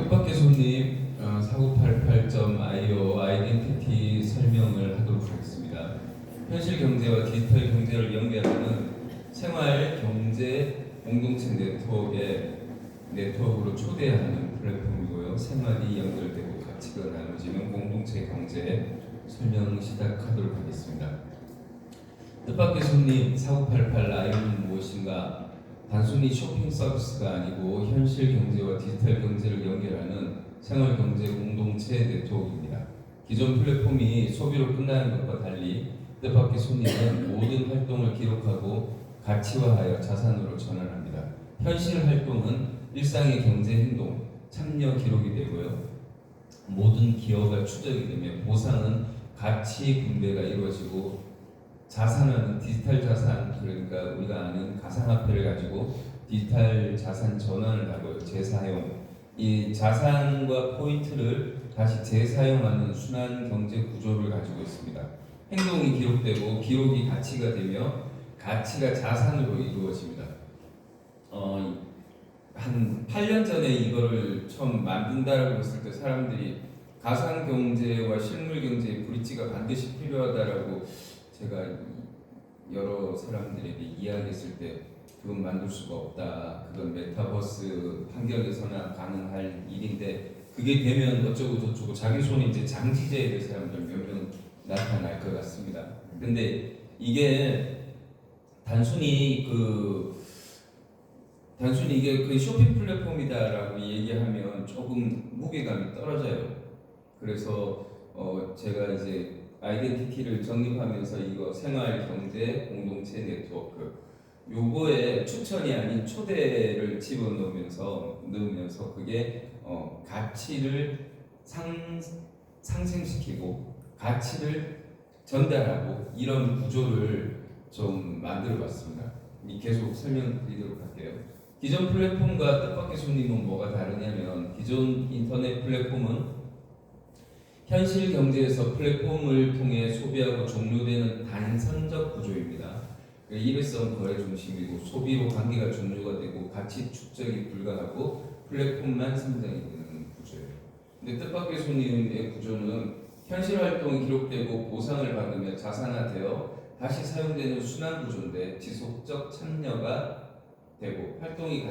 뜻밖의 손님 4988.io 아이덴티티 설명을 하도록 하겠습니다. 현실 경제와 디지털 경제를 연계하는 생활 경제 공동체 네트워크로 초대하는 플랫폼이고요. 생활이 연결되고 가치가 나눠지는 공동체 경제 설명 시작하도록 하겠습니다. 뜻밖의 손님 4988 아이는 무엇인가? 단순히 쇼핑 서비스가 아니고 현실 경제와 디지털 경제를 연결하는 생활 경제 공동체 네트워크입니다. 기존 플랫폼이 소비로 끝나는 것과 달리 뜻밖의 손님은 모든 활동을 기록하고 가치화하여 자산으로 전환합니다. 현실 활동은 일상의 경제 행동, 참여 기록이 되고요. 모든 기여가 추적이 되며 보상은 가치 분배가 이루어지고 자산은 디지털 자산, 그러니까 우리가 아는 가상화폐를 가지고 디지털 자산 전환을 하고요. 재사용, 이 자산과 포인트를 다시 재사용하는 순환 경제 구조를 가지고 있습니다. 행동이 기록되고 기록이 가치가 되며 가치가 자산으로 이루어집니다. 한 8년 전에 이거를 처음 만든다라고 했을 때 사람들이 가상 경제와 실물 경제의 브릿지가 반드시 필요하다라고 제가 여러 사람들에게 이야기했을 때 그건 만들 수가 없다. 그건 메타버스 환경에서나 가능할 일인데 그게 되면 어쩌고 저쩌고 자기 손에 이제 장지제에 될 사람들 몇 명 나타날 것 같습니다. 근데 이게 단순히 이게 그 쇼핑 플랫폼이다라고 얘기하면 조금 무게감이 떨어져요. 그래서 제가 이제 아이덴티티를 정립하면서 이거 생활 경제 공동체 네트워크 요거에 추천이 아닌 초대를 집어넣으면서 그게 가치를 상생시키고 가치를 전달하고 이런 구조를 좀 만들어봤습니다. 계속 설명드리도록 할게요. 기존 플랫폼과 뜻밖의 손님은 뭐가 다르냐면 기존 인터넷 플랫폼은 현실 경제에서 플랫폼을 통해 소비하고 종료되는 단선적 구조입니다. 일회성 거래 중심이고 소비로 관계가 종료가 되고 가치 축적이 불가하고 플랫폼만 성장이 되는 구조예요. 근데 뜻밖의 손님의 구조는 현실 활동이 기록되고 보상을 받으며 자산화되어 다시 사용되는 순환 구조인데 지속적 참여가 되고 활동이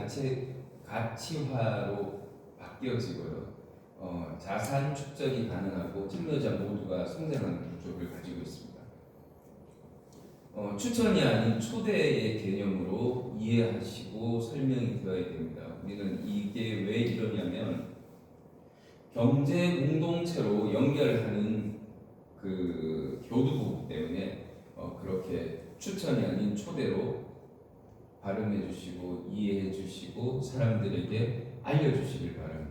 가치화로 바뀌어지고요. 자산 축적이 가능하고 참여자 모두가 성장하는 구조를 가지고 있습니다. 추천이 아닌 초대의 개념으로 이해하시고 설명이 되어야 됩니다. 우리는 이게 왜 이러냐면 경제 공동체로 연결하는 그 교두보 때문에 그렇게 추천이 아닌 초대로 발음해 주시고 이해해 주시고 사람들에게 알려주시길 바랍니다.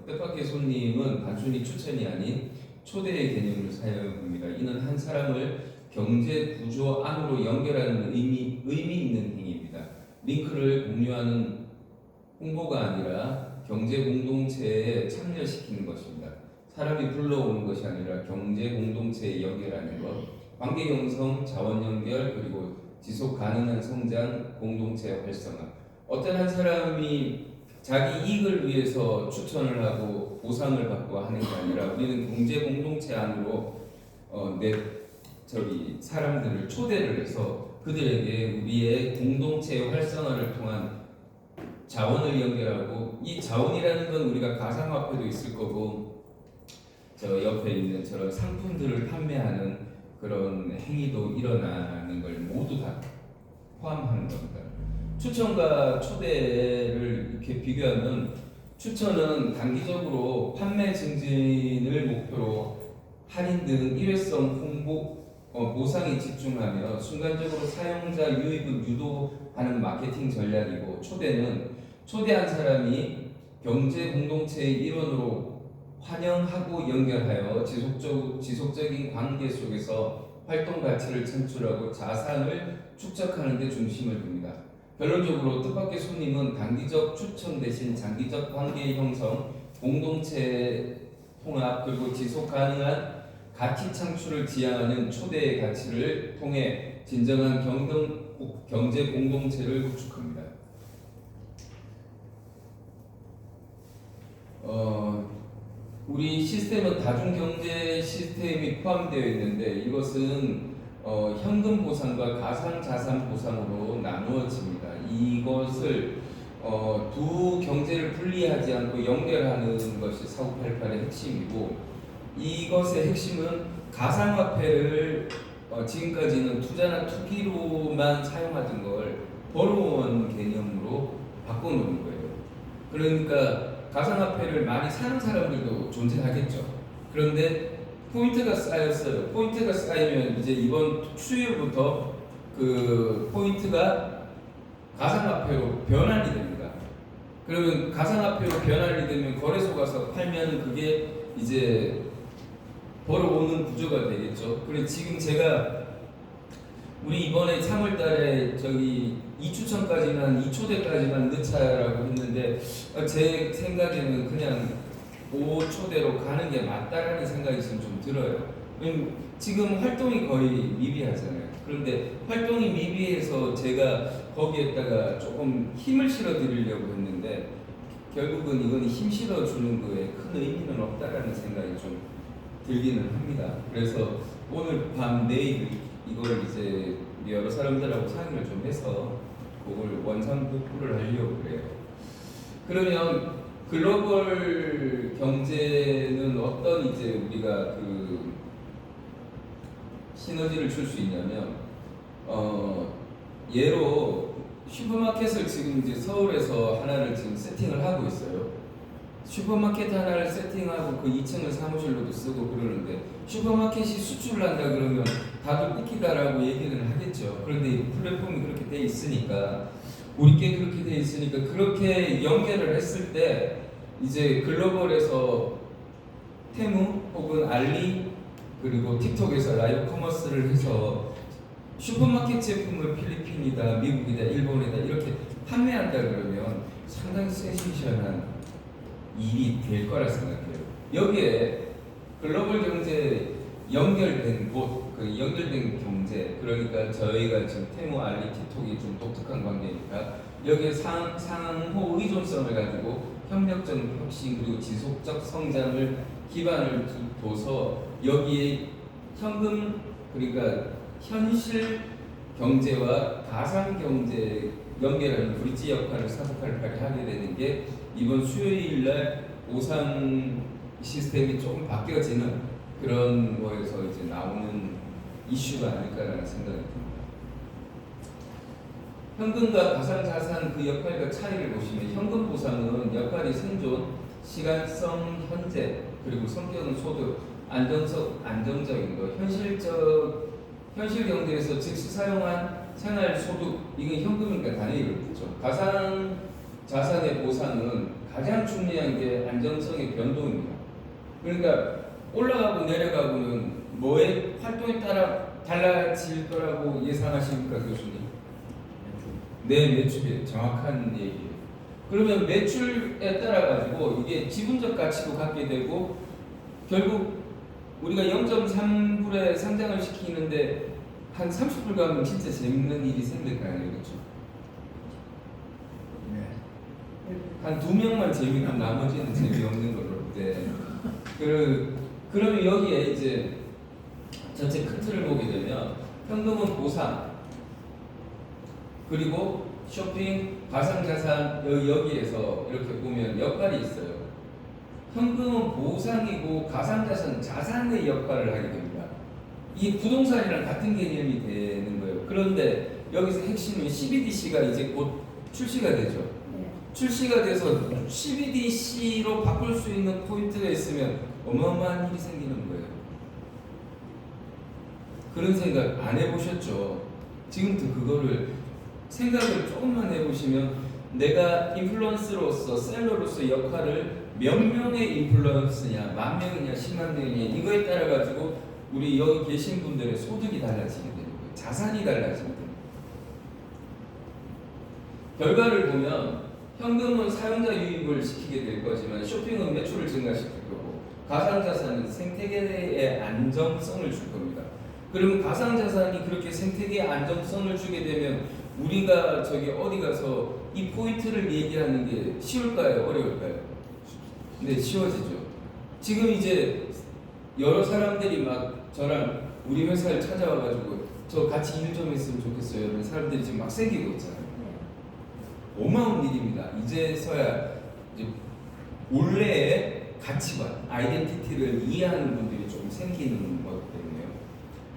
뜻밖의 손님은 단순히 추천이 아닌 초대의 개념을 사용합니다. 이는 한 사람을 경제 구조 안으로 연결하는 의미 있는 행위입니다. 링크를 공유하는 홍보가 아니라 경제 공동체에 참여시키는 것입니다. 사람이 불러오는 것이 아니라 경제 공동체에 연결하는 것, 관계 형성, 자원 연결, 그리고 지속 가능한 성장, 공동체 활성화. 어떤 한 사람이 자기 이익을 위해서 추천을 하고 보상을 받고 하는 게 아니라 우리는 경제 공동체 안으로 사람들을 초대를 해서 그들에게 우리의 공동체 활성화를 통한 자원을 연결하고 이 자원이라는 건 우리가 가상화폐도 있을 거고 저 옆에 있는 저런 상품들을 판매하는 그런 행위도 일어나는 걸 모두 다 포함하는 겁니다. 추천과 초대를 이렇게 비교하면 추천은 단기적으로 판매 증진을 목표로 할인 등 일회성 홍보 보상에 집중하며 순간적으로 사용자 유입을 유도하는 마케팅 전략이고 초대는 초대한 사람이 경제 공동체의 일원으로 환영하고 연결하여 지속적인 관계 속에서 활동 가치를 창출하고 자산을 축적하는 데 중심을 둡니다. 결론적으로 뜻밖의 손님은 단기적 추천 대신 장기적 관계 형성, 공동체 통합 그리고 지속 가능한 가치 창출을 지향하는 초대의 가치를 통해 진정한 경제 공동체를 구축합니다. 우리 시스템은 다중경제 시스템이 포함되어 있는데 이것은 현금 보상과 가상자산 보상으로 나누어집니다. 이것을 두 경제를 분리하지 않고 연결하는 것이 4988의 핵심이고, 이것의 핵심은 가상화폐를 지금까지는 투자나 투기로만 사용하던 걸 벌어온 개념으로 바꿔놓은 거예요. 그러니까 가상화폐를 많이 사는 사람들도 존재하겠죠. 그런데 포인트가 쌓였어요. 포인트가 쌓이면 이제 이번 수요일부터 그 포인트가 가상화폐로 변환이 됩니다. 그러면 가상화폐로 변환이 되면 거래소 가서 팔면 그게 이제 벌어오는 구조가 되겠죠. 그리고 지금 제가 우리 이번에 3월달에 저기 2추천까지만 2초대까지만 넣자라고 했는데 제 생각에는 그냥 5초대로 가는 게 맞다라는 생각이 지금 좀 들어요. 왜냐면 지금 활동이 거의 미비하잖아요. 그런데 활동이 미비해서 제가 거기에다가 조금 힘을 실어드리려고 했는데 결국은 이건 힘 실어주는 거에 큰 의미는 없다라는 생각이 좀 들기는 합니다. 그래서 오늘 밤 내일 이걸 이제 여러 사람들하고 상의를 좀 해서 그걸 원상복구를 하려고 그래요. 그러면 글로벌 경제는 어떤 이제 우리가 그 시너지를 줄 수 있냐면 예로 슈퍼마켓을 지금 이제 서울에서 하나를 지금 세팅을 하고 있어요. 슈퍼마켓 하나를 세팅하고 그 2층을 사무실로도 쓰고 그러는데 슈퍼마켓이 수출을 한다 그러면 다들 웃기다라고 얘기는 하겠죠. 그런데 플랫폼이 그렇게 돼 있으니까 우리께 그렇게 돼 있으니까 그렇게 연결을 했을 때 이제 글로벌에서 테무 혹은 알리 그리고 틱톡에서 라이브 커머스를 해서 슈퍼마켓 제품을 필리핀이다, 미국이다, 일본이다 이렇게 판매한다 그러면 상당히 센세이션한 일이 될 거라 생각해요. 여기에 글로벌 경제 연결된 곳, 그 연결된 경제, 그러니까 저희가 지금 테무, 알리, 틱톡이 좀 독특한 관계니까 여기에 상호 의존성을 가지고 협력적 혁신 그리고 지속적 성장을 기반을 둬서 여기에 현금 그러니까 현실 경제와 가상 경제 연결하는 브릿지 역할을 4988이 하게 되는 게 이번 수요일 날 오상 시스템이 조금 바뀌어지는 그런 거에서 이제 나오는 이슈가 아닐까라는 생각이 듭니다. 현금과 가상자산 그 역할과 차이를 보시면 현금 보상은 역할이 생존, 시간성 현재, 그리고 성격은 소득, 안정적인 거, 현실 경제에서 즉시 사용한 생활 소득, 이건 현금이니까 당연히 그렇겠죠. 가상 자산의 보상은 가장 중요한 게 안정성의 변동입니다. 그러니까 올라가고 내려가고는 뭐의 활동에 따라 달라질 거라고 예상하십니까, 교수님? 네, 매출이 정확한 얘기예요. 그러면 매출에 따라 가지고 이게 지분적 가치도 갖게 되고 결국 우리가 0.3불에 상장을 시키는데 한 30불 가면 진짜 재밌는 일이 생길 거 아니에요, 그렇죠? 한 2명만 재밌고 나머지는 재미없는 걸로. 네. 그러면 여기에 이제 전체 큰 틀을 보게 되면 현금은 보상, 그리고 쇼핑, 가상자산 여기에서 이렇게 보면 역할이 있어요. 현금은 보상이고 가상자산은 자산의 역할을 하게 됩니다. 이게 부동산이랑 같은 개념이 되는 거예요. 그런데 여기서 핵심은 CBDC가 이제 곧 출시가 되죠. 출시가 돼서 CBDC로 바꿀 수 있는 포인트가 있으면 어마어마한 일이 생기는 거예요. 그런 생각 안 해보셨죠? 지금부터 그거를 생각을 조금만 해보시면 내가 인플루언서로서 셀러로서 역할을 몇 명의 인플루언서냐, 10,000명이냐, 10만 명이냐 이거에 따라 가지고 우리 여기 계신 분들의 소득이 달라지게 되는 거예요. 자산이 달라지게 됩니다. 결과를 보면 현금은 사용자 유입을 시키게 될 거지만 쇼핑은 매출을 증가시킬 거고 가상자산은 생태계의 안정성을 줄 겁니다. 그러면 가상자산이 그렇게 생태계의 안정성을 주게 되면 우리가 저기 어디 가서 이 포인트를 얘기하는 게 쉬울까요? 어려울까요? 네, 쉬워지죠. 지금 이제 여러 사람들이 막 저랑 우리 회사를 찾아와가지고 저 같이 일 좀 했으면 좋겠어요. 이런 사람들이 지금 막 생기고 있잖아요. 고마운 일입니다. 이제서야 이제 원래의 가치관, 아이덴티티를 이해하는 분들이 좀 생기는 것 때문에요.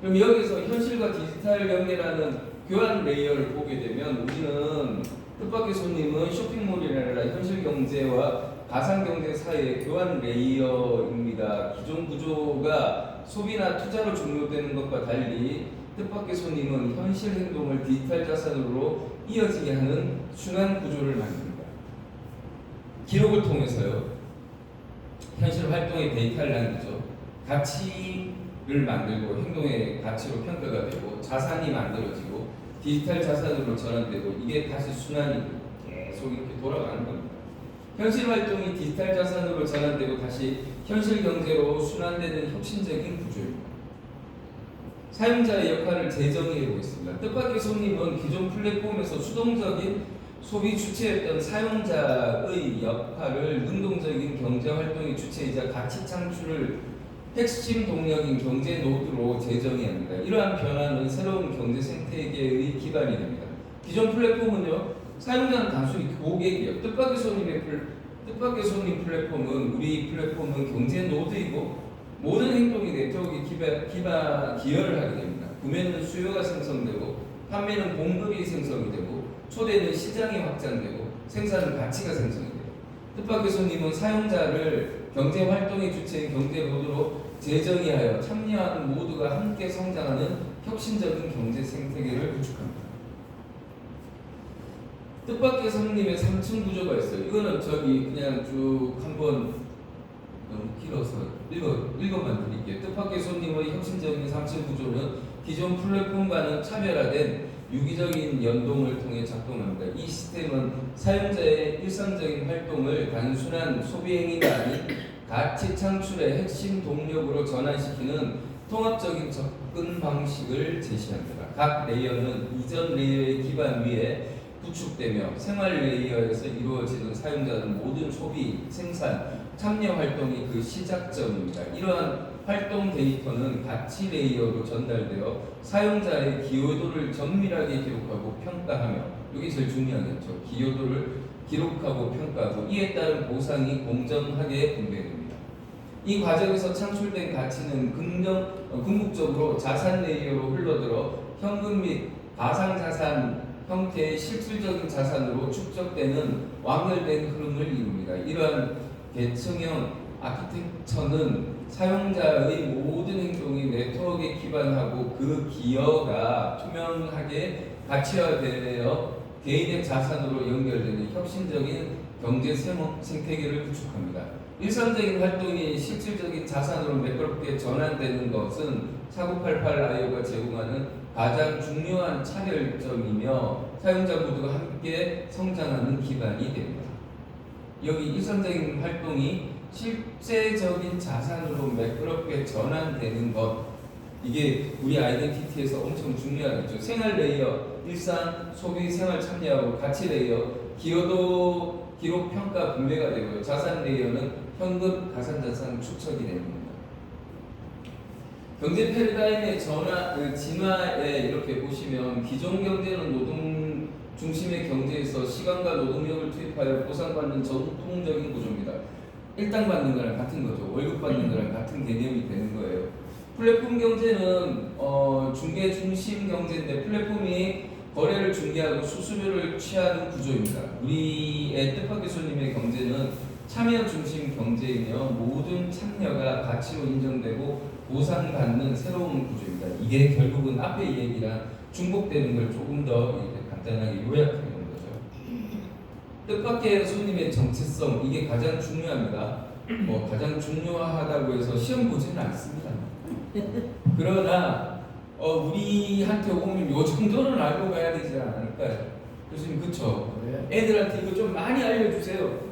그럼 여기서 현실과 디지털 연계라는 교환 레이어를 보게 되면 우리는 뜻밖의 손님은 쇼핑몰이나 현실 경제와 가상 경제 사이의 교환 레이어입니다. 기존 구조가 소비나 투자로 종료되는 것과 달리 뜻밖의 손님은 현실 행동을 디지털 자산으로 이어지게 하는 순환 구조를 만듭니다. 기록을 통해서요, 현실 활동의 데이터를 남기죠. 가치를 만들고 행동의 가치로 평가가 되고 자산이 만들어지고 디지털 자산으로 전환되고 이게 다시 순환이 계속 이렇게 돌아가는 겁니다. 현실 활동이 디지털 자산으로 전환되고 다시 현실 경제로 순환되는 혁신적인 구조입니다. 사용자의 역할을 재정의해 보겠습니다. 뜻밖의 손님은 기존 플랫폼에서 수동적인 소비 주체였던 사용자의 역할을 능동적인 경제 활동의 주체이자 가치 창출을 핵심 동력인 경제 노드로 재정의합니다. 이러한 변화는 새로운 경제 생태계의 기반이 됩니다. 기존 플랫폼은요, 사용자는 단순히 고객이에요. 뜻밖의 손님 플랫폼은 우리 플랫폼은 경제 노드이고 모든 행동이 네트워크에 기여를 하게 됩니다. 구매는 수요가 생성되고 판매는 공급이 생성이 되고 초대는 시장이 확장되고 생산은 가치가 생성이 돼요. 뜻밖의 손님은 사용자를 경제 활동의 주체인 경제 노드로 재정의하여 참여하는 모두가 함께 성장하는 혁신적인 경제 생태계를 구축합니다. 뜻밖의 손님의 3층 구조가 있어요. 이거는 저기 그냥 쭉 한번 너무 길어서 읽어만 드릴게요. 뜻밖의 손님의 혁신적인 3층 구조는 기존 플랫폼과는 차별화된 유기적인 연동을 통해 작동합니다. 이 시스템은 사용자의 일상적인 활동을 단순한 소비 행위가 아닌 가치 창출의 핵심 동력으로 전환시키는 통합적인 접근 방식을 제시합니다. 각 레이어는 이전 레이어의 기반 위에 구축되며 생활 레이어에서 이루어지는 사용자는 모든 소비, 생산, 참여 활동이 그 시작점입니다. 이러한 활동 데이터는 가치 레이어로 전달되어 사용자의 기여도를 정밀하게 기록하고 평가하며, 이게 제일 중요하겠죠. 기여도를 기록하고 평가하고 이에 따른 보상이 공정하게 분배됩니다. 이 과정에서 창출된 가치는 궁극적으로 자산 레이어로 흘러들어 현금 및 가상자산 형태의 실질적인 자산으로 축적되는 완결된 흐름을 이룹니다. 이러한 계층형 아키텍처는 사용자의 모든 행동이 네트워크에 기반하고 그 기여가 투명하게 가치화되어 개인의 자산으로 연결되는 혁신적인 경제 생태계를 구축합니다. 일상적인 활동이 실질적인 자산으로 매끄럽게 전환되는 것은 4988 라이어가 제공하는 가장 중요한 차별점이며 사용자 모두가 함께 성장하는 기반이 됩니다. 여기 일상적인 활동이 실제적인 자산으로 매끄럽게 전환되는 것, 이게 우리 아이덴티티에서 엄청 중요하겠죠. 생활 레이어, 일상, 소비, 생활 참여하고 가치 레이어, 기여도, 기록, 평가, 분배가 되고요. 자산 레이어는 현금, 가상자산 축적이 됩니다. 경제 패러다임의 진화에 이렇게 보시면 기존 경제는 노동 중심의 경제에서 시간과 노동력을 투입하여 보상받는 전통적인 구조입니다. 일당 받는 거랑 같은 거죠. 월급 받는 거랑 같은 개념이 되는 거예요. 플랫폼 경제는 중개 중심 경제인데 플랫폼이 거래를 중개하고 수수료를 취하는 구조입니다. 우리의 뜻밖의 손님의 경제는 참여 중심 경제이며 모든 참여가 가치로 인정되고 보상받는 새로운 구조입니다. 이게 결국은 앞에 얘기랑 중복되는 걸 조금 더 간단하게 요약하는 거죠. 뜻밖의 손님의 정체성, 이게 가장 중요합니다. 가장 중요하다고 해서 시험 보지는 않습니다. 그러나 우리한테 오면 요 정도는 알고 가야 되지 않을까요? 교수님 그쵸? 애들한테 이거 좀 많이 알려주세요.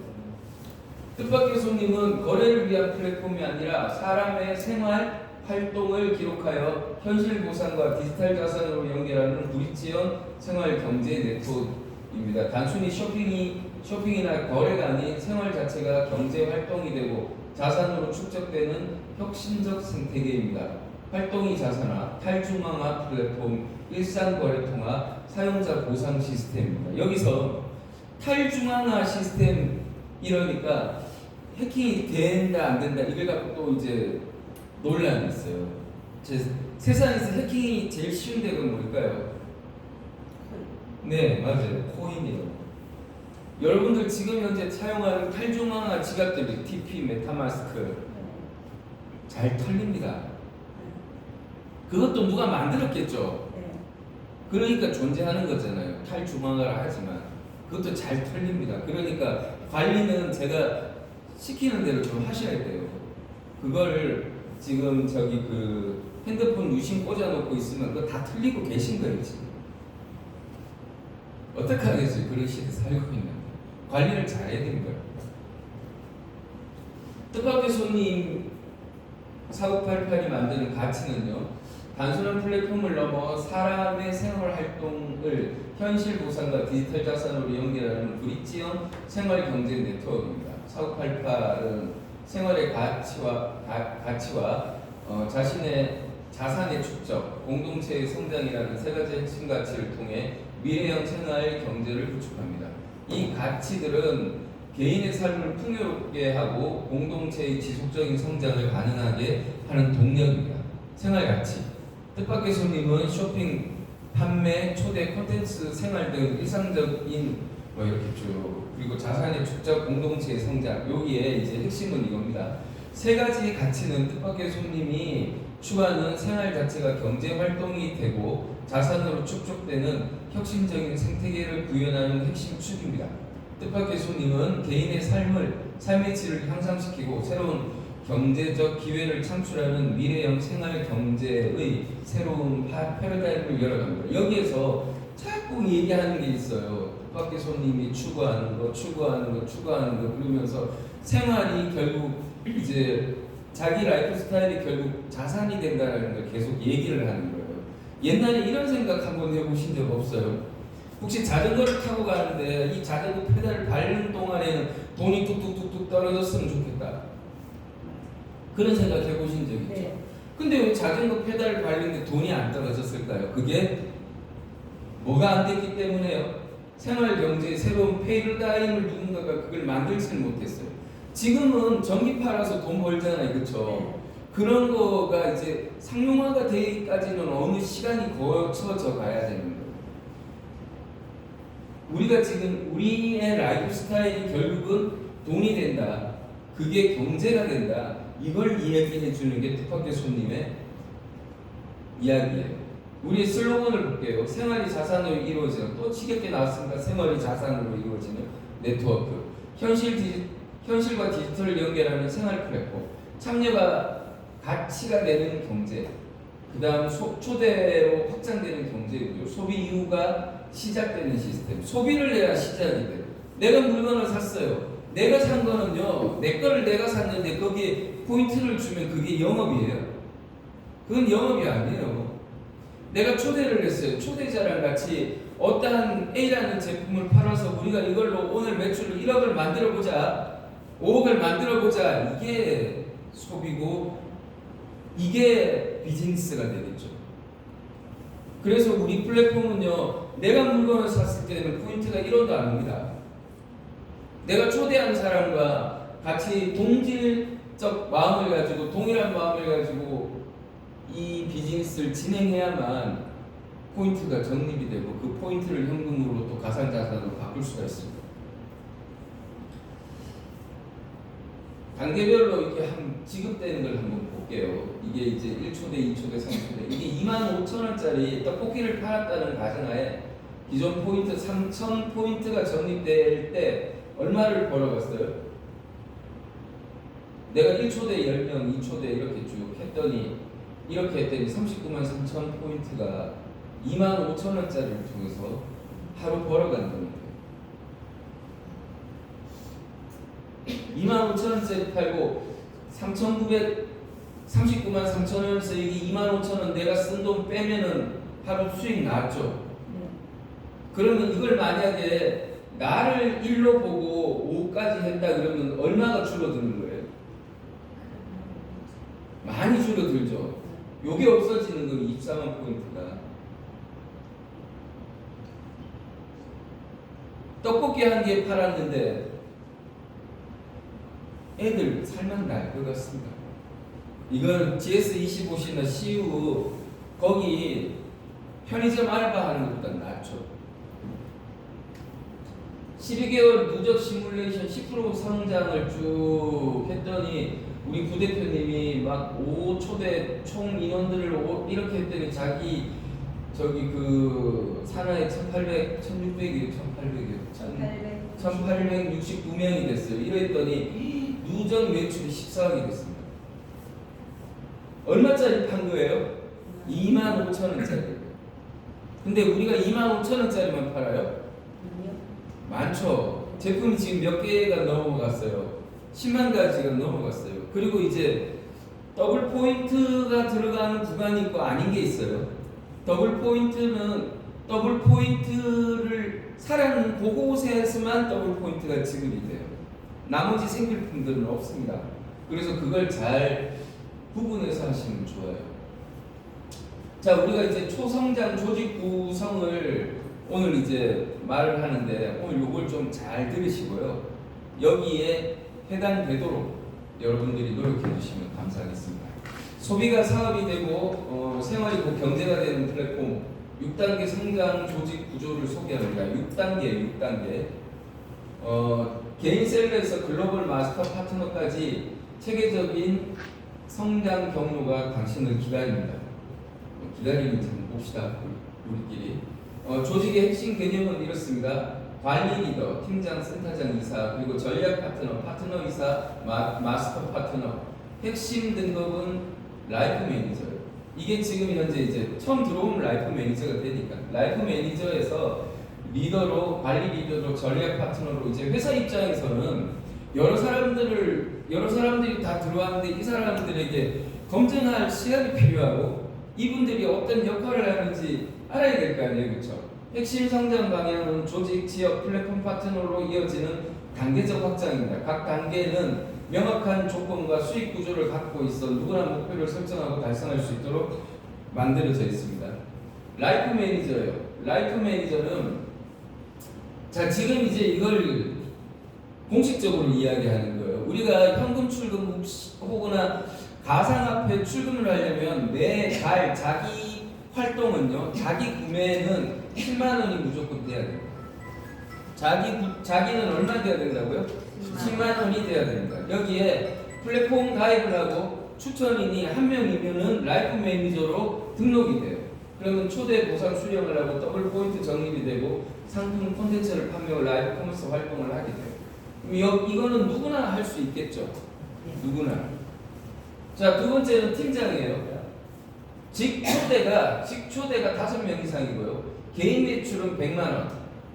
뜻밖의 손님은 거래를 위한 플랫폼이 아니라 사람의 생활 활동을 기록하여 현실 보상과 디지털 자산으로 연결하는 브릿지형 생활 경제 네트워크입니다. 단순히 쇼핑이나 거래가 아닌 생활 자체가 경제 활동이 되고 자산으로 축적되는 혁신적 생태계입니다. 활동이 자산화, 탈중앙화 플랫폼, 일상거래통화, 사용자 보상 시스템입니다. 여기서 탈중앙화 시스템 이러니까 해킹이 된다 안 된다 이걸 갖고 또 이제 논란이 있어요. 세상에서 해킹이 제일 쉬운 데가 뭘까요? 네, 맞아요. 코인이요. 여러분들 지금 현재 사용하는 탈중앙화 지갑들, TP, 메타마스크 잘 털립니다. 그것도 누가 만들었겠죠. 그러니까 존재하는 거잖아요. 탈중앙화를 하지만 그것도 잘 털립니다. 그러니까 관리는 제가 시키는 대로 좀 하셔야 돼요. 그걸 지금 저기 그 핸드폰 유심 꽂아놓고 있으면 그거 다 틀리고 계신 거예요 지금. 어떻게 하겠어요? 그런 시대에 살고 있는데 관리를 잘해야 되는 거예요. 뜻밖의 손님 4988이 만드는 가치는요, 단순한 플랫폼을 넘어 사람의 생활 활동을 현실 보상과 디지털 자산으로 연결하는 브릿지형 생활 경제 네트워크입니다. 4988은 생활의 가치와 자신의 자산의 축적, 공동체의 성장이라는 세 가지 핵심 가치를 통해 미래형 생활 경제를 구축합니다. 이 가치들은 개인의 삶을 풍요롭게 하고 공동체의 지속적인 성장을 가능하게 하는 동력입니다. 생활 가치. 뜻밖의 손님은 쇼핑, 판매, 초대 콘텐츠, 생활 등 일상적인 뭐 이렇게 쭉, 그리고 자산의 축적, 공동체의 성장. 여기에 이제 핵심은 이겁니다. 세 가지 가치는 뜻밖의 손님이 추구하는 생활 자체가 경제 활동이 되고 자산으로 축적되는 혁신적인 생태계를 구현하는 핵심 축입니다. 뜻밖의 손님은 개인의 삶의 질을 향상시키고 새로운 경제적 기회를 창출하는 미래형 생활 경제의 새로운 패러다임을 열어갑니다. 여기에서 자꾸 얘기하는 게 있어요. 뜻밖의 손님이 추구하는 거 그러면서 생활이 결국 이제 자기 라이프 스타일이 결국 자산이 된다는 걸 계속 얘기를 하는 거예요. 옛날에 이런 생각 한번 해보신 적 없어요? 혹시 자전거를 타고 가는데 이 자전거 페달을 밟는 동안에는 돈이 뚝뚝뚝뚝 떨어졌으면 좋겠다. 그런 생각 해보신 적 있죠? 네. 근데 왜 자전거 페달을 밟는데 돈이 안 떨어졌을까요? 그게 뭐가 안 됐기 때문에요. 생활 경제의 새로운 패러다임을 누군가가 그걸 만들지는 못했어요. 지금은 전기 팔아서 돈 벌잖아요, 그렇죠? 그런 거가 이제 상용화가 되기까지는 어느 시간이 거쳐져 가야 되는 거예요. 우리가 지금 우리의 라이프 스타일이 결국은 돈이 된다. 그게 경제가 된다. 이걸 이야기해 주는 게 뜻밖의 손님의 이야기예요. 우리 슬로건을 볼게요. 생활이 자산으로 이루어지는, 또 지겹게 나왔습니다. 생활이 자산으로 이루어지는 네트워크. 현실과 디지털을 연결하는 생활 플랫폼. 참여가 가치가 되는 경제. 그 다음 초대로 확장되는 경제고요. 소비 이후가 시작되는 시스템. 소비를 해야 시작이 돼요. 내가 물건을 샀어요. 내가 산 거는요, 내 거를 내가 샀는데 거기에 포인트를 주면 그게 영업이에요. 그건 영업이 아니에요. 내가 초대를 했어요. 초대자랑 같이 어떠한 A라는 제품을 팔아서 우리가 이걸로 오늘 매출을 1억을 만들어보자, 5억을 만들어보자. 이게 소비고 이게 비즈니스가 되겠죠. 그래서 우리 플랫폼은요, 내가 물건을 샀을 때는 포인트가 1원도 안 옵니다. 내가 초대한 사람과 같이 동질적 마음을 가지고, 동일한 마음을 가지고 이 비즈니스를 진행해야만 포인트가 적립이 되고 그 포인트를 현금으로 또 가상자산으로 바꿀 수가 있습니다. 단계별로 이렇게 지급되는 걸 한번 볼게요. 이게 이제 1초대, 2초대, 3초대. 이게 25,000원짜리 떡볶이를 팔았다는 가정하에 기존 포인트 3,000포인트가 적립될 때 얼마를 벌어갔어요? 내가 1초대 10명, 2초대 이렇게 쭉 했더니, 이렇게 했더니 393,000포인트가 25,000원짜리를 통해서 하루 벌어간 겁니다. 25,000원짜리 팔고 393,000원 수익이 25,000원 내가 쓴 돈 빼면은 하루 수익 나왔죠. 그러면 이걸 만약에 나를 1로 보고 5까지 했다 그러면 얼마가 줄어드는 거예요? 많이 줄어들죠. 요게 없어지는 건 24만 포인트가. 떡볶이 한 개 팔았는데 애들 살만 날 것 같습니다. 이건 GS25C나 CU 거기 편의점 알바하는 것보다 낫죠. 12개월 누적 시뮬레이션 10% 성장을 쭉 했더니 우리 부대표님이 막 5초대 총 인원들을 이렇게 했더니 자기 저기 그 산하에 1800, 1600이에요, 1800이에요. 1869명이 됐어요. 이랬더니 누적 매출이 14억이 됐습니다. 얼마짜리 판 거예요? 25,000원짜리. 근데 우리가 25,000원짜리만 팔아요? 많죠. 제품이 지금 몇 개가 넘어갔어요. 10만 가지가 넘어갔어요. 그리고 이제 더블 포인트가 들어가는 구간이 있고 아닌 게 있어요. 더블 포인트는 더블 포인트를 사라는 그곳에서만 더블 포인트가 지급이 돼요. 나머지 생필품들은 없습니다. 그래서 그걸 잘 구분해서 하시면 좋아요. 자, 우리가 이제 초성장 조직 구성을 오늘 이제 말을 하는데 오늘 요걸 좀 잘 들으시고요. 여기에 해당되도록 여러분들이 노력해 주시면 감사하겠습니다. 소비가 사업이 되고 생활이 곧 경제가 되는 플랫폼 6단계 성장 조직 구조를 소개합니다. 6단계. 개인 셀러에서 글로벌 마스터 파트너까지 체계적인 성장 경로가 당신을 기다립니다. 기다리는지 한번 봅시다. 우리끼리. 조직의 핵심 개념은 이렇습니다. 관리 리더, 팀장, 센터장, 이사, 그리고 전략 파트너, 파트너 이사, 마스터 파트너. 핵심 등급은 라이프 매니저예요. 이게 지금 현재 이제 처음 들어오면 라이프 매니저가 되니까 라이프 매니저에서 리더로, 관리 리더로, 전략 파트너로 이제 회사 입장에서는 여러 사람들이 다 들어왔는데 이 사람들에게 검증할 시간이 필요하고 이분들이 어떤 역할을 하는지 알아야 될 거 아니에요, 그렇죠? 핵심 성장 방향은 조직, 지역, 플랫폼 파트너로 이어지는 단계적 확장입니다. 각 단계는 명확한 조건과 수익 구조를 갖고 있어 누구나 목표를 설정하고 달성할 수 있도록 만들어져 있습니다. 라이프 매니저예요. 라이프 매니저는 자 지금 이제 이걸 공식적으로 이야기하는 거예요. 우리가 현금 출금 혹은 가상화폐 출금을 하려면 매달 자기 활동은요, 자기 구매는 10만 원이 무조건 돼야 돼요. 자기는 얼마 돼야 된다고요? 10만 원이 돼야 됩니다. 여기에 플랫폼 가입을 하고 추천인이 한 명이면은 라이프 매니저로 등록이 돼요. 그러면 초대 보상 수령을 하고 더블 포인트 적립이 되고 상품 콘텐츠를 판매하고 라이브 커머스 활동을 하게 돼요. 그럼 이거는 누구나 할 수 있겠죠? 누구나. 자, 두 번째는 팀장이에요. 직초대가 5명 이상이고요. 개인 매출은 100만 원,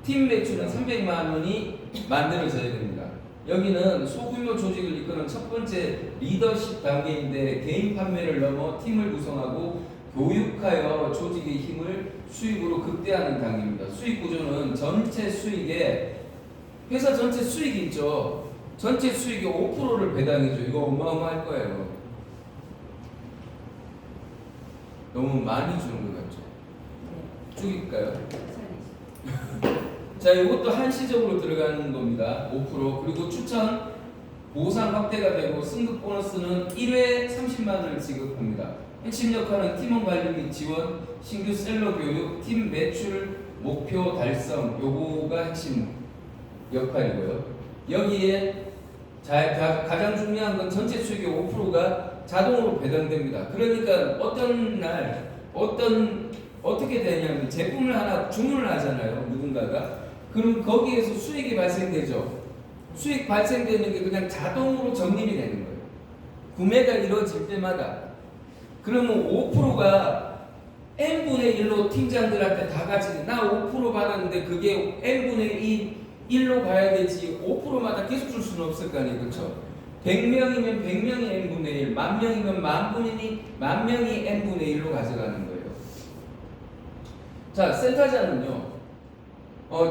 팀 매출은 300만 원이 만들어져야 됩니다. 여기는 소규모 조직을 이끄는 첫 번째 리더십 단계인데 개인 판매를 넘어 팀을 구성하고 교육하여 조직의 힘을 수익으로 극대화하는 단계입니다. 수익 구조는 전체 수익에 회사 전체 수익이 있죠. 전체 수익의 5%를 배당해줘. 이거 어마어마할 거예요. 너무 많이 주는 것 같죠? 줄일까요? 자, 이것도 한시적으로 들어가는 겁니다. 5%. 그리고 추천, 보상 확대가 되고 승급 보너스는 1회 30만 원을 지급합니다. 핵심 역할은 팀원 관리 및 지원, 신규 셀러 교육, 팀 매출 목표 달성, 요거가 핵심 역할이고요. 여기에 가장 중요한 건 전체 수익의 5%가 자동으로 배당됩니다. 그러니까 어떤 날 어떻게 되냐면 제품을 하나 주문을 하잖아요. 누군가가. 그럼 거기에서 수익이 발생되죠. 수익 발생되는 게 그냥 자동으로 적립이 되는 거예요. 구매가 이루어질 때마다. 그러면 5%가 n분의 1로 팀장들한테 다 같이 나 5% 받았는데 그게 n분의 1로 가야 되지 5%마다 계속 줄 수는 없을 거 아니에요. 그렇죠? 100명이면 100명이 n분의 1, 10,000명이면 10,000명이 n분의 1로 가져가는 거예요. 자, 센터장은요.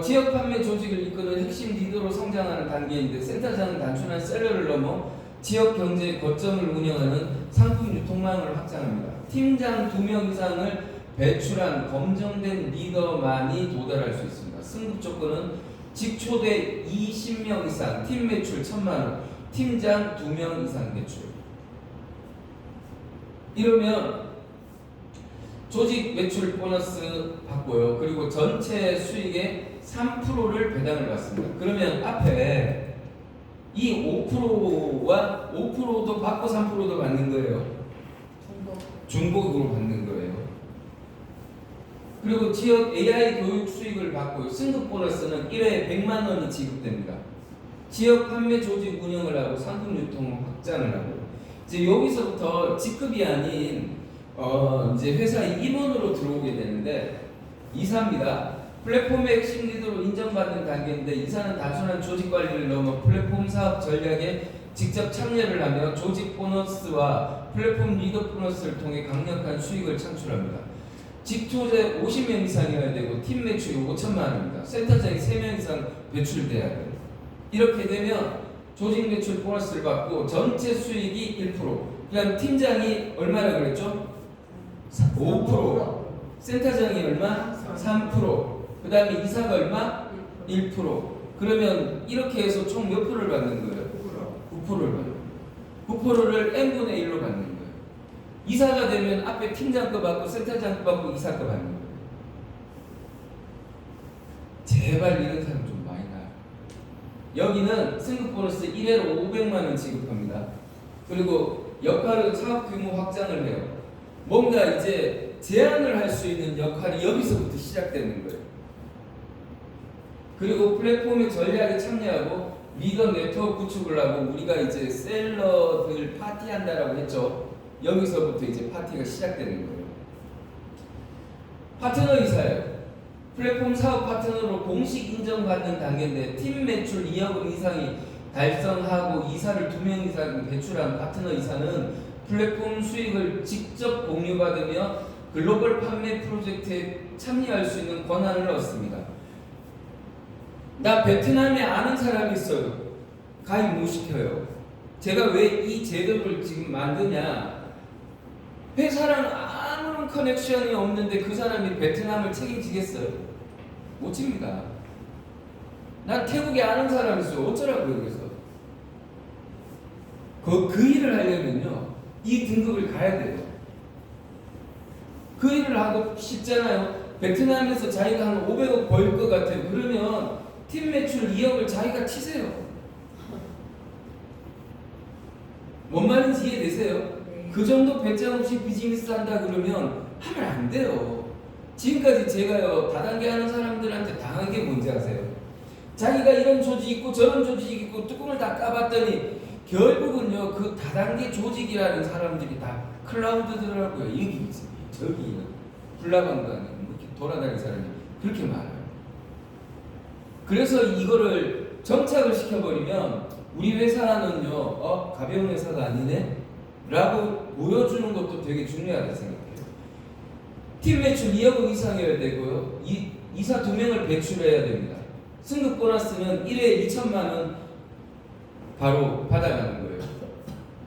지역 판매 조직을 이끄는 핵심 리더로 성장하는 단계인데 센터장은 단순한 셀러를 넘어 지역 경제의 거점을 운영하는 상품 유통망을 확장합니다. 팀장 2명 이상을 배출한 검증된 리더만이 도달할 수 있습니다. 승급 조건은 직초대 20명 이상, 팀 매출 1,000만 원, 팀장 2명 이상 매출. 이러면 조직 매출 보너스 받고요. 그리고 전체 수익의 3%를 배당을 받습니다. 그러면 앞에 이 5%와 5%도 받고 3%도 받는 거예요. 중복으로 받는 거예요. 그리고 지역 AI 교육 수익을 받고 승급 보너스는 1회에 100만 원이 지급됩니다. 지역 판매 조직 운영을 하고 상품 유통 확장을 하고 이제 여기서부터 직급이 아닌 이제 회사의 임원으로 들어오게 되는데 이사입니다. 플랫폼의 핵심 리더로 인정받는 단계인데 이사는 단순한 조직 관리를 넘어 플랫폼 사업 전략에 직접 참여를 하며 조직 보너스와 플랫폼 리더 보너스를 통해 강력한 수익을 창출합니다. 직투제 50명 이상이어야 되고 팀 매출이 5천만 원입니다. 센터장이 3명 이상 배출돼야 돼요. 이렇게 되면 조직 매출 보너스를 받고 전체 수익이 1%. 그다음 팀장이 얼마나 그랬죠? 5%. 센터장이 얼마? 3%. 그 다음에 이사가 얼마? 1%. 그러면 이렇게 해서 총 몇 프로를 받는 거예요? 9%를 받는 거예요. 9%를 n분의 1로 받는 거예요. 이사가 되면 앞에 팀장 거 받고 센터장 거 받고 이사 거 받는 거예요. 제발 이런 사람 좀 많이 나요. 여기는 승급 보너스 1회로 500만 원 지급합니다. 그리고 역할은 사업 규모 확장을 해요. 뭔가 이제 제안을 할 수 있는 역할이 여기서부터 시작되는 거예요. 그리고 플랫폼의 전략에 참여하고 리더 네트워크 구축을 하고 우리가 이제 셀러들 파티한다라고 했죠. 여기서부터 이제 파티가 시작되는 거예요. 파트너 이사예요. 플랫폼 사업 파트너로 공식 인정받는 단계인데 팀 매출 2억 원 이상이 달성하고 이사를 2명 이상 배출한 파트너 이사는 플랫폼 수익을 직접 공유받으며 글로벌 판매 프로젝트에 참여할 수 있는 권한을 얻습니다. 나 베트남에 아는 사람이 있어요. 가입 못 시켜요. 제가 왜 이 제도를 지금 만드냐? 회사랑 아무런 커넥션이 없는데 그 사람이 베트남을 책임지겠어요? 못 집니다. 난 태국에 아는 사람이 있어요. 어쩌라고요, 그래서? 그 일을 하려면요, 이 등급을 가야 돼요. 그 일을 하고 싶잖아요. 베트남에서 자기가 한 500억 벌 것 같아요. 그러면 팀 매출 2억을 자기가 치세요. 뭔 말인지 이해되세요? 네. 그 정도 배짱 없이 비즈니스 한다 그러면 하면 안 돼요. 지금까지 제가요 다단계 하는 사람들한테 당한 게 뭔지 아세요? 자기가 이런 조직 있고 저런 조직 있고 뚜껑을 다 까봤더니 결국은요 그 다단계 조직이라는 사람들이 다 클라우드더라고요. 여기 저기 불나방도 아니고 이렇게 돌아다니는 사람이 그렇게 많아요. 그래서 이거를 정착을 시켜버리면 우리 회사는요 가벼운 회사가 아니네 라고 보여주는 것도 되게 중요하다 생각해요. 팀 매출 2억 원 이상이어야 되고요. 이사 2명을 배출해야 됩니다. 승급 보너스는 1회에 2천만 원 바로 받아가는 거예요.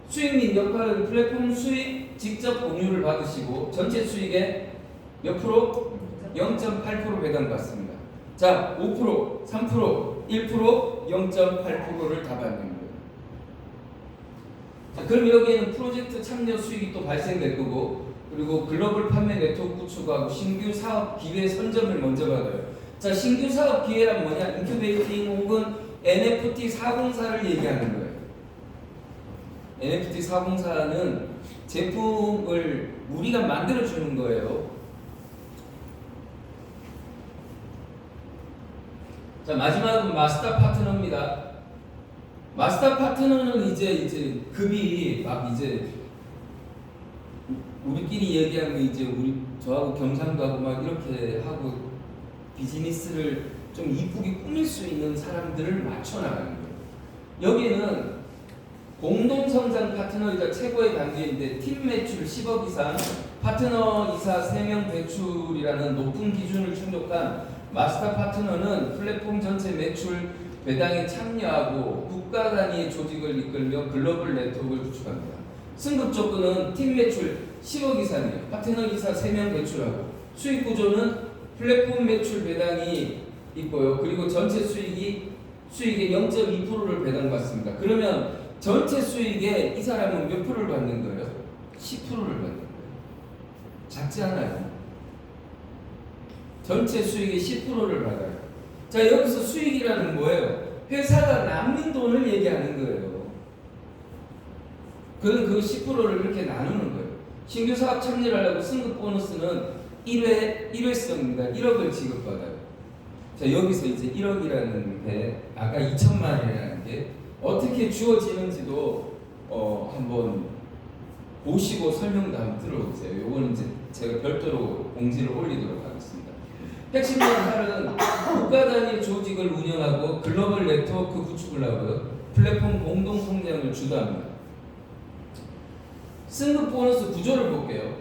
수익 및 역할은 플랫폼 수익 직접 공유를 받으시고 전체 수익의 몇 프로? 0.8% 배당받습니다. 자, 5%, 3%, 1%, 0.8%를 다 받는 거예요. 자, 그럼 여기에는 프로젝트 참여 수익이 또 발생될 거고, 그리고 글로벌 판매 네트워크 구축하고 신규 사업 기회 선점을 먼저 받아요. 자, 신규 사업 기회란 뭐냐? 인큐베이팅 혹은 NFT 404를 얘기하는 거예요. NFT 404는 제품을 우리가 만들어주는 거예요. 자, 마지막은 마스터 파트너입니다. 마스터 파트너는 이제 급이 막 이제 우리끼리 얘기하면 이제 우리 저하고 경상도 하고 막 이렇게 하고 비즈니스를 좀 이쁘게 꾸밀 수 있는 사람들을 맞춰 나가는 거예요. 여기는 공동 성장 파트너이자 최고의 단계인데 팀 매출 10억 이상, 파트너 이사 3명 배출이라는 높은 기준을 충족한 마스터 파트너는 플랫폼 전체 매출 배당에 참여하고 국가 단위의 조직을 이끌며 글로벌 네트워크를 구축합니다. 승급 조건은 팀 매출 10억 이상이에요. 파트너 기사 3명 배출하고 수익 구조는 플랫폼 매출 배당이 있고요. 그리고 전체 수익의 0.2%를 배당받습니다. 그러면 전체 수익에 이 사람은 몇 프로를 받는 거예요? 10%를 받는 거예요. 작지 않아요. 전체 수익의 10%를 받아요. 자, 여기서 수익이라는 뭐예요? 회사가 남는 돈을 얘기하는 거예요. 그건 그 10%를 이렇게 나누는 거예요. 신규 사업 참여를 하려고 승급 보너스는 1회성입니다. 1억을 지급받아요. 자, 여기서 이제 1억이라는 게 아까 2천만 원이라는 게 어떻게 주어지는지도 한번 보시고 설명도 한번 들어보세요. 요거는 이제 제가 별도로 공지를 올리도록 하겠습니다. 핵심 역할은 국가 단위 조직을 운영하고 글로벌 네트워크 구축을 하고 플랫폼 공동 성장을 주도합니다. 승급 보너스 구조를 볼게요.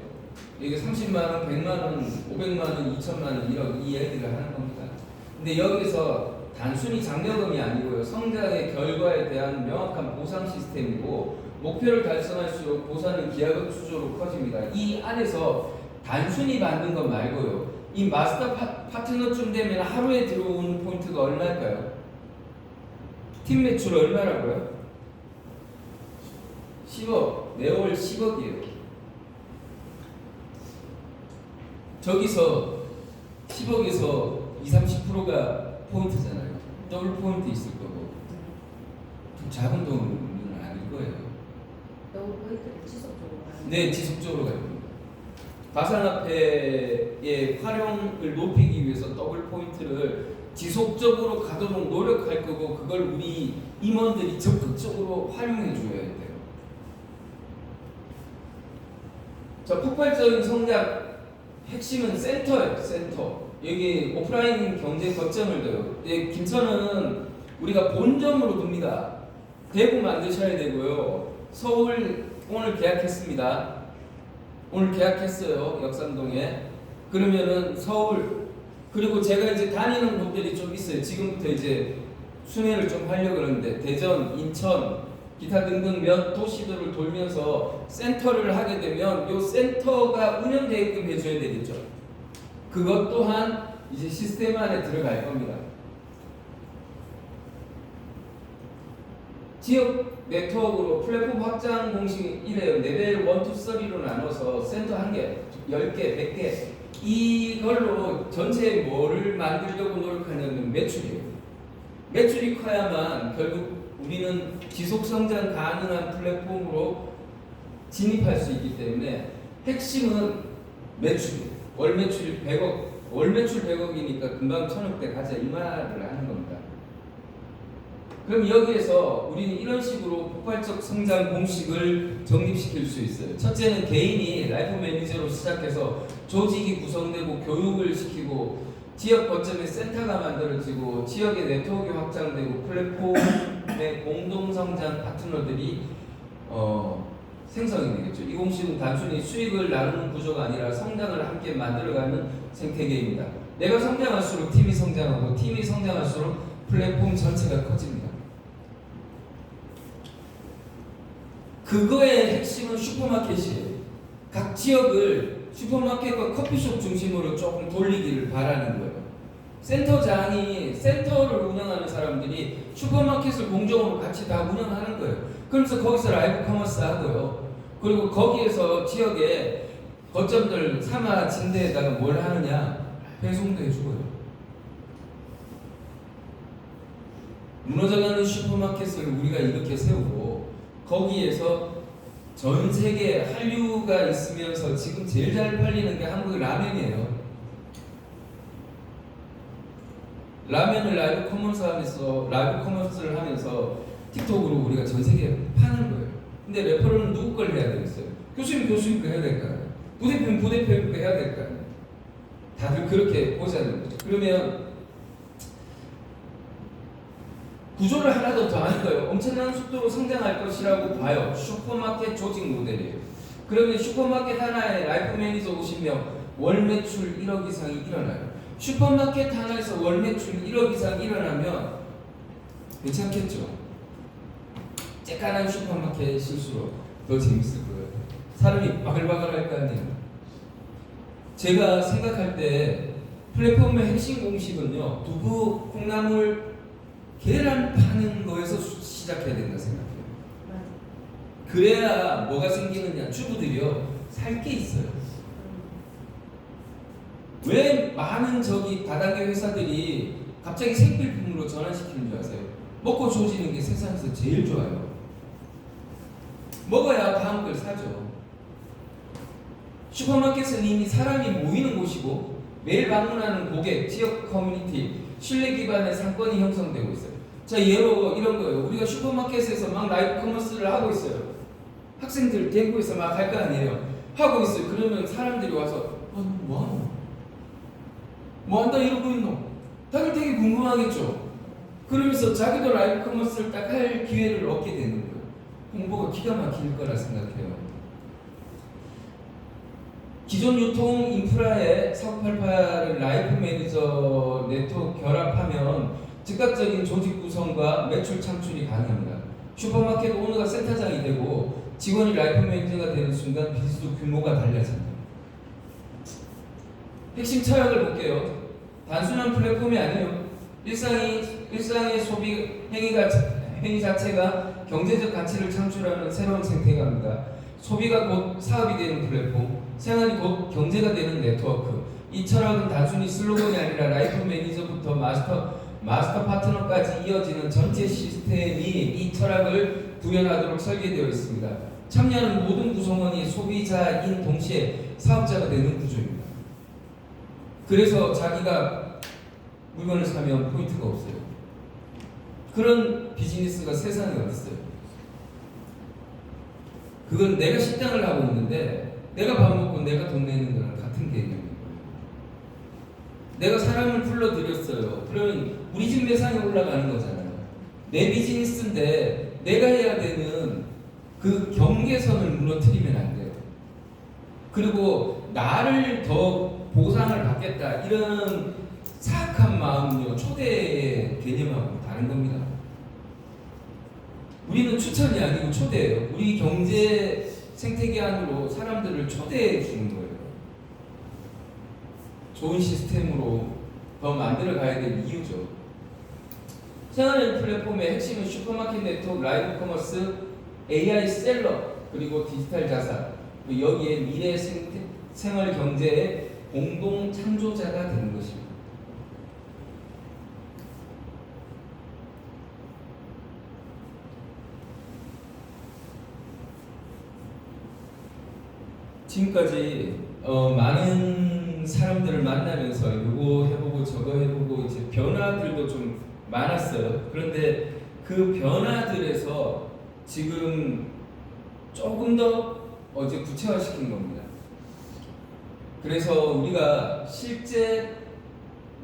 이게 30만 원, 100만 원, 500만 원, 2천만 원, 1억 이 얘기를 하는 겁니다. 근데 여기서 단순히 장려금이 아니고요. 성장의 결과에 대한 명확한 보상 시스템이고 목표를 달성할수록 보상은 기하급 수조로 커집니다. 이 안에서 단순히 받는 것 말고요. 이 마스터 파트너쯤 되면 하루에 들어오는 포인트가 얼마일까요? 팀 매출 얼마라고요? 10억. 매월 10억이에요. 저기서 10억에서 20-30%가 포인트잖아요. 더블 포인트 있을 거고. 좀 작은 돈은 아닐 거예요. 더블 포인트를 지속적으로 가는 네, 지속적으로 갈 겁니다. 가상화폐의 활용을 높이기 위해서 더블 포인트를 지속적으로 가도록 노력할 거고 그걸 우리 임원들이 적극적으로 활용해 줘야 돼요. 자, 폭발적인 성장 핵심은 센터예요. 센터. 여기 오프라인 경쟁 거점을 둬요. 김천은 우리가 본점으로 둡니다. 대구 만드셔야 되고요. 서울 오늘 계약했습니다. 오늘 계약했어요. 역삼동에. 그러면은 서울 그리고 제가 이제 다니는 곳들이 좀 있어요. 지금부터 이제 순회를 좀 하려고 그러는데 대전, 인천, 기타 등등 몇 도시들을 돌면서 센터를 하게 되면 이 센터가 운영되게끔 해줘야 되겠죠. 그것 또한 이제 시스템 안에 들어갈 겁니다. 지역 네트워크로 플랫폼 확장 공식이 이래요. 레벨 1, 2, 3로 나눠서 센터 1개, 10개, 100개 이걸로 전체에 뭐를 만들려고 노력하냐면 매출이에요. 매출이 커야만 결국 우리는 지속성장 가능한 플랫폼으로 진입할 수 있기 때문에 핵심은 매출이에요. 월 매출 100억, 월 매출 100억이니까 금방 1000억대 가자 이 말을 하는 겁니다. 그럼 여기에서 우리는 이런 식으로 폭발적 성장 공식을 정립시킬 수 있어요. 첫째는 개인이 라이프 매니저로 시작해서 조직이 구성되고 교육을 시키고 지역 거점에 센터가 만들어지고 지역의 네트워크 확장되고 플랫폼의 공동성장 파트너들이 생성이 되겠죠. 이 공식은 단순히 수익을 나누는 구조가 아니라 성장을 함께 만들어가는 생태계입니다. 내가 성장할수록 팀이 성장하고 팀이 성장할수록 플랫폼 전체가 커집니다. 그거의 핵심은 슈퍼마켓이에요. 각 지역을 슈퍼마켓과 커피숍 중심으로 조금 돌리기를 바라는 거예요. 센터장이 센터를 운영하는 사람들이 슈퍼마켓을 공정으로 같이 다 운영하는 거예요. 그래서 거기서 라이브 커머스 하고요. 그리고 거기에서 지역에 거점들 사마 진대에다가 뭘 하느냐? 배송도 해주고요. 무너져가는 슈퍼마켓을 우리가 이렇게 세우고 거기에서 전 세계 한류가 있으면서 지금 제일 잘 팔리는 게 한국의 라면이에요. 라면을 라이브 커머스를 하면서 틱톡으로 우리가 전 세계에 파는 거예요. 근데 래퍼는 누구 걸 해야 되겠어요? 교수님 거 해야 될까요? 부대표는 거 해야 될까요? 다들 그렇게 보자는 거죠. 그러면 구조를 하나 더 하는 거예요. 엄청난 속도로 성장할 것이라고 봐요. 슈퍼마켓 조직 모델이에요. 그러면 슈퍼마켓 하나에 라이프 매니저 50명, 월 매출 1억 이상이 일어나요. 슈퍼마켓 하나에서 월 매출 1억 이상 일어나면 괜찮겠죠? 쬐깐한 슈퍼마켓 실수로 더 재밌을 거예요. 사람이 바글바글할 거 아니에요. 제가 생각할 때 플랫폼의 핵심 공식은요, 두부, 콩나물, 계란 파는 거에서 시작해야 된다 생각해요. 맞아. 그래야 뭐가 생기느냐, 주부들이요 살 게 있어요. 왜 많은 저기 다단계 회사들이 갑자기 생필품으로 전환시키는 줄 아세요? 먹고 좋아지는 게 세상에서 제일 좋아요. 먹어야 다음 걸 사죠. 슈퍼마켓은 이미 사람이 모이는 곳이고 매일 방문하는 고객, 지역 커뮤니티, 신뢰 기반의 상권이 형성되고 있어요. 자, 예로 이런 거예요. 우리가 슈퍼마켓에서 막 라이브 커머스를 하고 있어요. 학생들 대구에서 막 할 거 아니에요. 하고 있어요. 그러면 사람들이 와서 뭐하노? 뭐한다 이러고 있노? 다들 되게 궁금하겠죠? 그러면서 자기도 라이브 커머스를 딱 할 기회를 얻게 되는 거예요. 홍보가 기가 막힐 거라 생각해요. 기존 유통 인프라에 4988을 라이프 매니저 네트워크 결합하면 즉각적인 조직 구성과 매출 창출이 가능합니다. 슈퍼마켓 오너가 센터장이 되고 직원이 라이프 매니저가 되는 순간 비즈니스 규모가 달라집니다. 핵심 처형을 볼게요. 단순한 플랫폼이 아니에요. 일상의 소비 행위 자체가 경제적 가치를 창출하는 새로운 생태계입니다. 소비가 곧 사업이 되는 플랫폼, 생활이 곧 경제가 되는 네트워크. 이 철학은 단순히 슬로건이 아니라 라이프 매니저부터 마스터 파트너까지 이어지는 전체 시스템이 이 철학을 구현하도록 설계되어 있습니다. 참여하는 모든 구성원이 소비자인 동시에 사업자가 되는 구조입니다. 그래서 자기가 물건을 사면 포인트가 없어요. 그런 비즈니스가 세상에 어디 있어요? 그건 내가 식당을 하고 있는데 내가 밥 먹고 내가 돈 내는 거랑 같은 개념이에요. 내가 사람을 불러들였어요. 그러면 우리 집 매상에 올라가는 거잖아요. 내 비즈니스인데 내가 해야 되는 그 경계선을 무너뜨리면 안 돼요. 그리고 나를 더 보상을 받겠다 이런 사악한 마음은요 초대의 개념하고 다른 겁니다. 우리는 추천이 아니고 초대예요. 우리 경제 생태계 안으로 사람들을 초대해 주는 거예요. 좋은 시스템으로 더 만들어 가야 될 이유죠. 생활의 플랫폼의 핵심은 슈퍼마켓 네트워크, 라이브 커머스, AI 셀러, 그리고 디지털 자산, 그리고 여기에 미래 생활 경제의 공동 창조자가 되는 것입니다. 지금까지 많은 사람들을 만나면서 이거 해보고 저거 해보고 이제 변화들도 좀 많았어요. 그런데 그 변화들에서 지금 조금 더 이제 구체화시킨 겁니다. 그래서 우리가 실제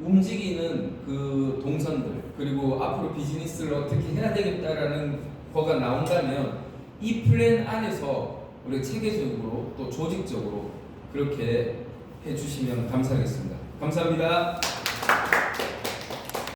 움직이는 그 동선들 그리고 앞으로 비즈니스를 어떻게 해야 되겠다라는 거가 나온다면 이 플랜 안에서 우리 체계적으로 또 조직적으로 그렇게 해주시면 감사하겠습니다. 감사합니다.